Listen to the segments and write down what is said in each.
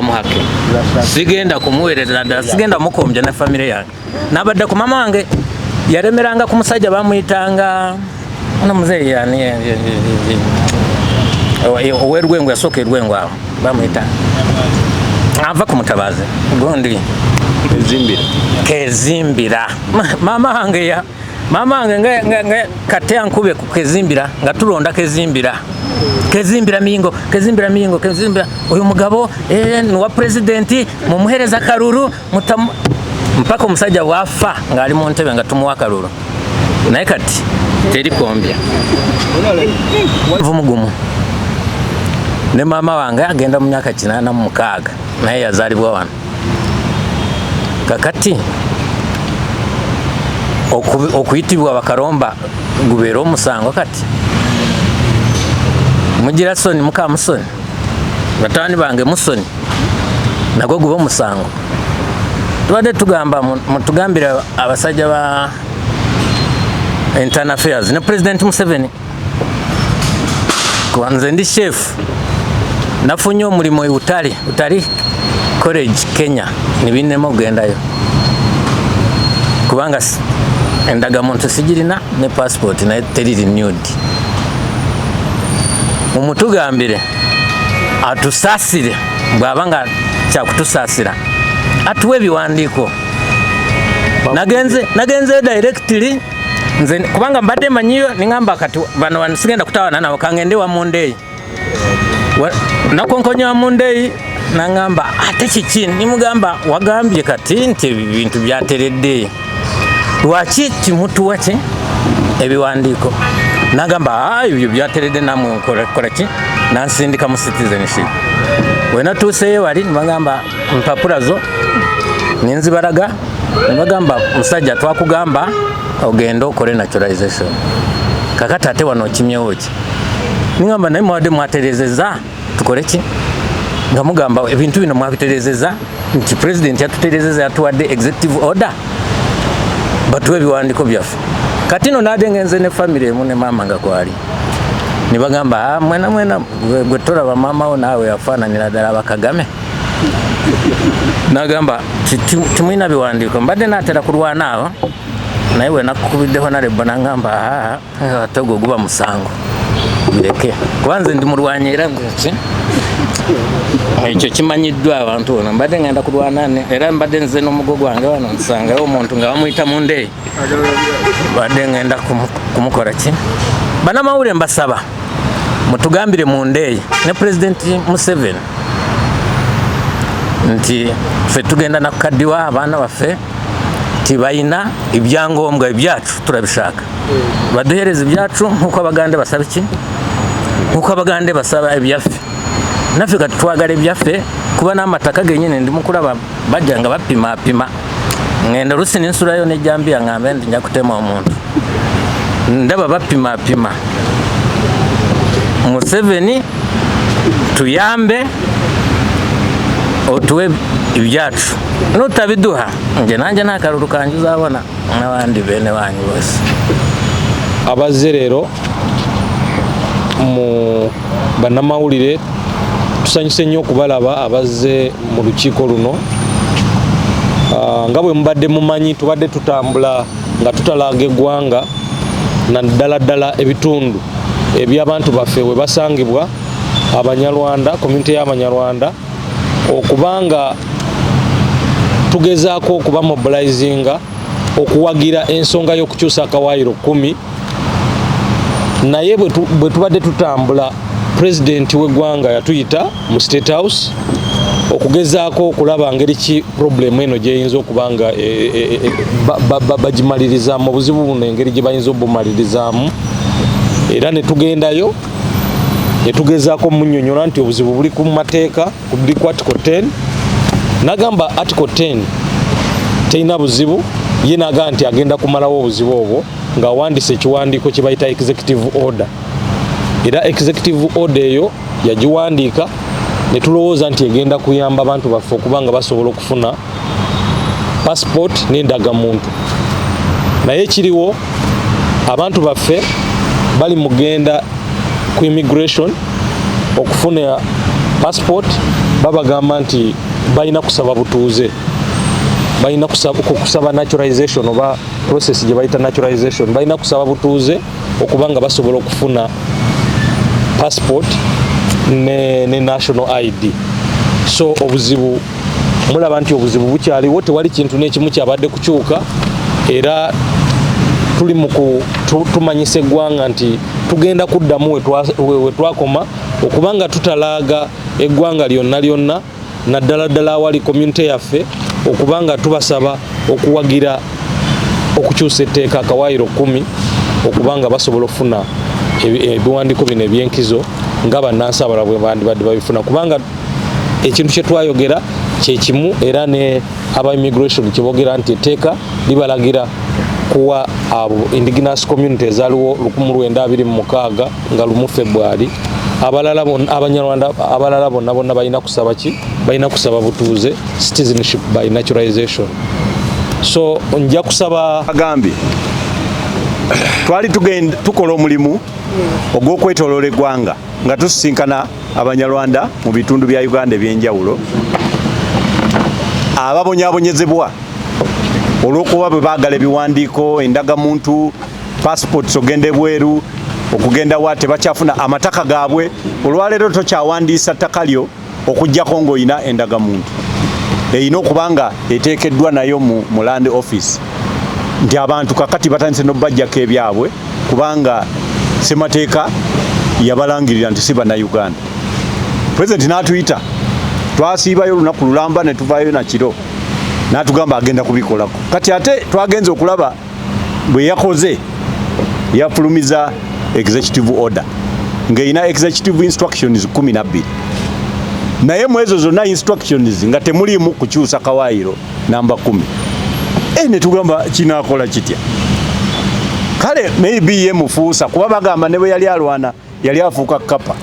muhake sigenda kumuwereza ddala sigenda mukombya na family yange nabadde ku mama wange yaremeranga ku musajja bamuyitanga ono muzeeyi yani owerwengo yasooka erwengo awo bamuyita ava ku mutabazi gundi kezimbira mama wange nga kate ankube ku kezimbira nga tulonda kezimbira mingo uyu mugabo wa presidenti mumuhereza karuru mpaka omusajja wafa nga ali mu ntebe nga tumuwa karuru naye kati teri kombya vumugumu ne mama wange agenda mu myaka 86 naye yazalibwa wano kakati okuyitibwa bakaromba gubeera omusango kati mugira soni muka musoni batani bange musoni nagwo guba omusango tubadde tugamba mutugambira abasajja ba internal affairs ne president Museveni kwanze ndi chef nafunye omulimo Utali college Kenya nibinemo kugendayo kubanga endagamuntu sigirina ne passport na teri renewed umutugambire atusasire bwabanga kyakutusasira atuwe biwandiko nagenze directly nze kubanga mbadde manyiyo ningamba kati bano wansigenda kutawana nawo kangende wa Monday nakonkonya wa Monday nangamba ate kiki nimugamba wagambye kati nti ebintu byateredde lwaki timutuwa ki ebiwandiko nagamba ibyo byateredde namwe kola ki nansindika mu citizenship wena tuseyo wali nibagamba mpapula zo ninzibaraga nibagamba musajja twakugamba ogenda okole naturalization kakati ate wano kimyewo ki ningamba naye mwade mwaterezeza tukole ki nga mugamba ebintu bino mwabiterezeza nti president yatuterezeza yatuwadde executive order batuwe biwandiko byaffe kati no nade ngenze ne family emu ne mama nga kwali nibagamba mwena gwe toraba mama wo nawe yafaananira ddala bakagame nagamba timwina biwandiko mbadde natera kulwana awo naye we nakukubiddeho narebba nangamba togo guba musango bireke kubanze ndi mulwanya era nze ekyo kimanyiddwa abantu ono mbadde ngenda kulwana era mbadde nze n'omugogo wange wano nsangayo omuntu nga bamuyita Monday mbadde ngenda kumukola ki banamawulire mbasaba mutugambire Monday ne president Museveni nti ffe tugenda nakukaddiwa abaana baffe tibayina ibyangombwa ibyacu turabishaka baduhereza ibyacu nkuko abagande basaba ki nkuko abagande basaba ibyaffe naffe kati twagala ibyaffe kuba n'amataka genyine ndi mukulaba bajja nga bapima ngenda rusi ninsulayo nejambiya ngambe ndi nja kutema omuntu ndaba bapima Museveni tuyambe otuwe ibyacu nutabiduha nje nanje nakaruru kanje uzabona n'abandi bene banyu bose abazze rero mu banamawulire tusanyuse nnyo okubalaba abazze mu lukiiko luno nga bwe mubadde mumanyi tubadde tutambula nga tutalaga eggwanga naddala ebitundu eby'abantu baffe we basangibwa Abanyarwanda community y'Abanyarwanda okubanga tugezaako okuba mobilizinga okuwagira ensonga y'okukyusa akawaayiro 10 naye bwe tubadde tutambula president w'eggwanga yatuyita mu State House okugezaako okulaba ngeri ki problem eno gyeyinza okubanga bagimalirizamu obuzibu buno engeri gye bayinza obumalirizamu era ne tugendayo netugezaako munnyonnyola nti obuzibu buli ku mateeka buli ku article 10 nagamba article 10 terina buzibu ye naga nti agenda kumalawo obuzibu obwo nga wandise ekiwandiiko kye bayita executive order era executive order eyo yagiwandiika ne tulowooza nti egenda kuyamba abantu baffe okubanga basobola okufuna passport n'endagamuntu naye kiriwo abantu baffe bali mugenda ku immigration okufuna passport babagamba nti balina kusaba butuuze, balina kusaba naturalization oba process gye bayita naturalization, balina kusaba butuuze okuba nga basobola okufuna passport ne national ID. So obuzibu mulaba nti obuzibu bukyaliwo, tewali kintu n'ekimu kyabadde kukyuka, era tuli tumanyisa eggwanga nti tugenda kuddamu we twakoma okuba nga tutalaaga eggwanga lyonna naddala ddala awali community yaffe, okuba nga tubasaba okuwagira okukyusa etteeka akawaayiro 10 okuba nga basobola okufuna ebiwandiiko bino ebyenkizo nga bannansi abalala bwe bandibadde babifuna, kubanga ekintu kye twayogera kye kimu, era ne aba immigration kyebogera nti etteeka libalagira kuwa abo indigenous community ezaliwo 1926 nga 1 February Abanyarwanda abalala bonna balina kusaba ki? Balina kusaba butuuze, citizenship by naturalization. So nja kusaba agambi twali tugenda tukola omulimu ogw'okwetoloola eggwanga nga tusisinkana Abanyarwanda mu bitundu bya Uganda ebyenjawulo ababonyaabonyezebwa olw'okuba bwe baagala ebiwandiiko, endagamuntu, passports ogende bweru, okugenda wa tebakyafuna amataka gaabwe. Olwaleero tokyawandiisa ttaka lyo okuggyako ng'olina endagamuntu, erina okuba nga eteekeddwa nayo mu land office, nti abantu kakati batandise n'obbajjako ebyabwe kubanga ssemateeka yabalangirira nti si bannayuganda. President n'atuyita, twasiibayo olunaku lulamba ne tuvaayo na kiro, n'atugamba agenda kubikolako. Kati ate twagenze okulaba bwe yakoze, yafulumiza executive order ng'erina executive instructions 12, naye mu ezo zonna instructions nga temulimu kukyusa kawaayiro namba 10. Ne tugamba kinaakola kitya? Kale maybe ye mufuusa kuba bagamba ne bwe yali alwana yali afuuka kapa.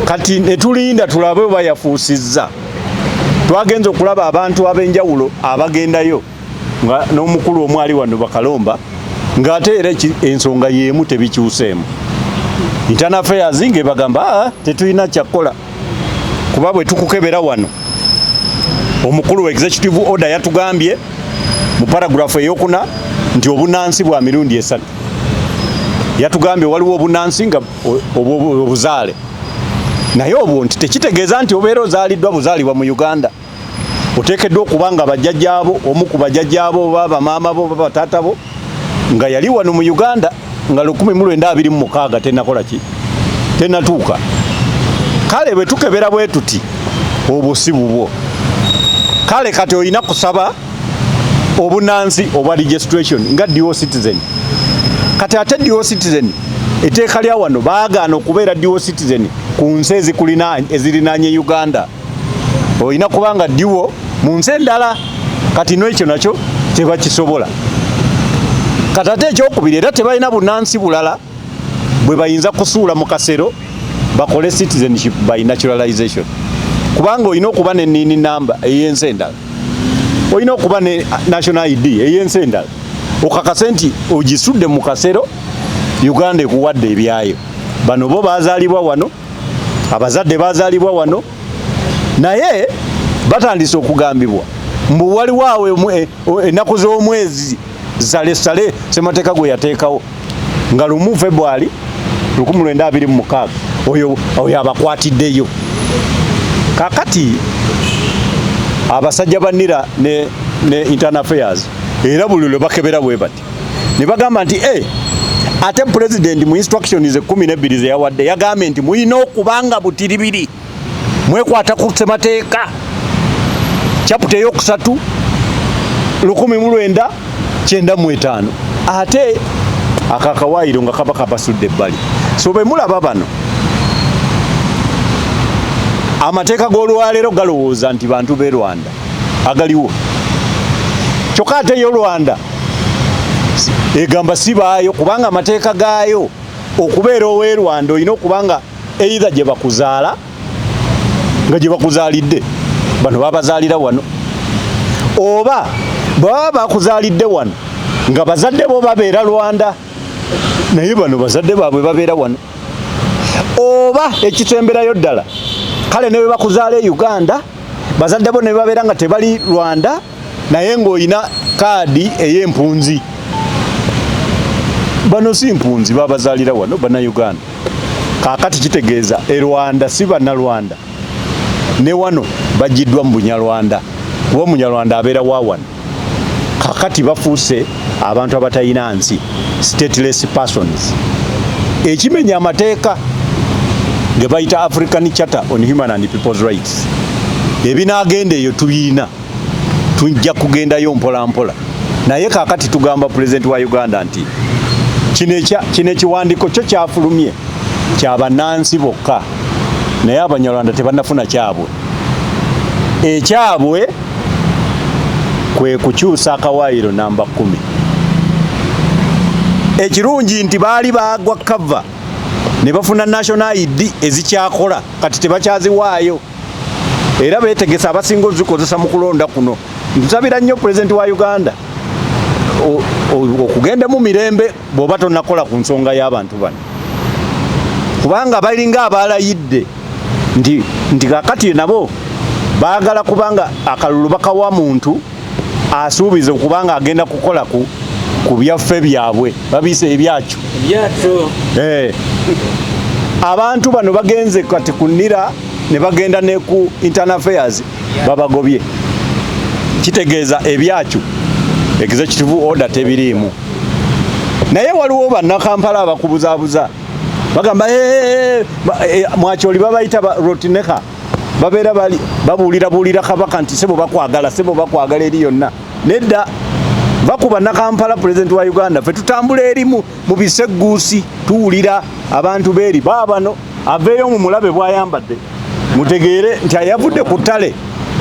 Kati ne tulinda tulabe oba yafuusizza. Twagenze okulaba abantu ab'enjawulo abagendayo nga n'omukulu omwali wano Bakalomba ng'ate era ensonga y'emu tebikyuseemu. Internal Affairs ng'ebagamba tetulina kyakola kuba bwe tukukebera wano. Omukulu wa executive order yatugambye mu paragraph eyokuna nti obunansi bwa mirundi 3. Yatugambye waliwo obunansi nga obuzaale, naye obwo nti tekitegeeza nti obeera ozaaliddwa buzaalibwa mu Uganda. Oteekeddwa okuba nga bajjajjaabo, omu ku bajjajjaabo oba bamaama bo oba bataata bo nga yali wano mu Uganda nga 1926 tenakola ki? Tenatuuka. Kale bwe tukebera bwe tuti obwo si bubwo. Kale kati olina kusaba obunansi obwa registration nga dual citizen. Kati ate dual citizen etteeka lya wano baagaana okubeera dual citizen ku nsi ezirinaanye Uganda. Olina kubanga dual mu nsi endala. Kati n'ekyo nakyo tebakisobola. Kati ate ekyokubiri era tebalina bunansi bulala bwe bayinza kusuula mu kasero bakole citizenship by naturalization. Kubanga olina okuba ne nini namba ey'ensi endala, olina okuba ne national ID ey'ensi endala, okakase nti ogisudde mu kasero Uganda ekuwadde ebyayo. Bano bo bazaalibwa wano, abazadde bazaalibwa wano, naye batandise okugambibwa mbu waliwo awe ennaku z'omwezi sale ssemateeka gwe yateekawo nga 1 February 1926 oyo abakwatiddeyo. Kakati abasajja bannira ne Internal Affairs era buli lwe bakebera bwe bati ne bagamba nti ate president mu instructions 12 ze yawadde yagambye nti mulina okubanga butiribiri mwekwata ku ssemateeka chapter eyokusatu 1995 ate akakawaayiro nga kaba kabasudde ebbali. So bwe mulaba bano amateeka g'olwaleero galowooza nti bantu b'e Rwanda agaliwo, kyokka ate yo Rwanda egamba si baayo kubanga amateeka gaayo okubeera ow'e Rwanda olina okubanga either gye bakuzaala nga gye bakuzaalidde bano babazaalira wano, oba baba bakuzaalidde wano nga bazadde bo babeera Rwanda naye bano bazadde baabwe babeera wano, oba ekitemberayo ddala kale ne bakuzaala e Uganda bazadde bo ne babeera nga tebali Rwanda naye ng'oyina kaadi ey'empunzi. Bano si mpunzi babazaalira wano bannayuganda. Kaakati kitegeeza e Rwanda si bannalwanda ne wano bagiddwa mu Bunyarwanda kuba Omunyarwanda abeera wa wano. Kaakati bafuuse abantu abatalina nsi, stateless persons. Ekimenya amateeka ge bayita African Charter on Human and People's Rights. Ebinaagenda eyo tubiina, tujja kugendayo mpola mpola. Naye kaakati tugamba President wa Uganda nti kino ekiwandiiko kyo kyafulumye kya bannansi bokka naye Abanyarwanda tebannafuna kyabwe. Ekyabwe kwe kukyusa akawaayiro namba 10. Ekirungi nti baali bagwa cover ne bafuna national ID ezikyakola kati tebakyaziwaayo era beetegesa abasinga ozikozesa mu kulonda kuno. Nsabira nnyo President wa Uganda okugenda mu mirembe bw'oba tonnakola ku nsonga y'abantu bano kubanga balinga abalayidde nti kakati nabo baagala kubanga akalulu bakawa muntu asuubize okubanga agenda kukola ku byaffe byabwe babise ebyakyo abantu bano bagenze kati kunira ne bagenda ne ku internal affairs babagobye. Kitegeeza ebyakyo executive order tebiriimu. Naye waliwo bannakampala abakubuzaabuza bagamba Mwacholi babayita rotineka babeera babuulira kabaka nti sebo bakwagala eri yonna. Nedda bakuba Nakampala President wa Uganda fe tutambula eri mu bisegguusi tuwulira abantu beeri baabano aveeyo mu mulabe bwayambadde mutegeere nti ayavudde ku ttale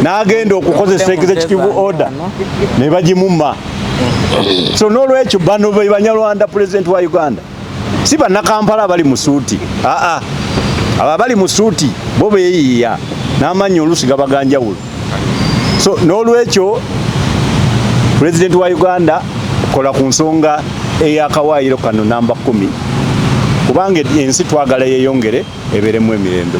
n'agenda okukozesa executive order ne bagimumma. So n'olwekyo bano be Banyarwanda President wa Uganda si bannakampala abali mu suuti, abo abali mu suuti bo beeyiiya n'amanyi oluusi gabaganjawulo. So n'olwekyo President wa Uganda kola ku nsonga ey'akawaayiro kano namba 10 kubanga ensi twagala yeeyongere ebeeremu emirembe.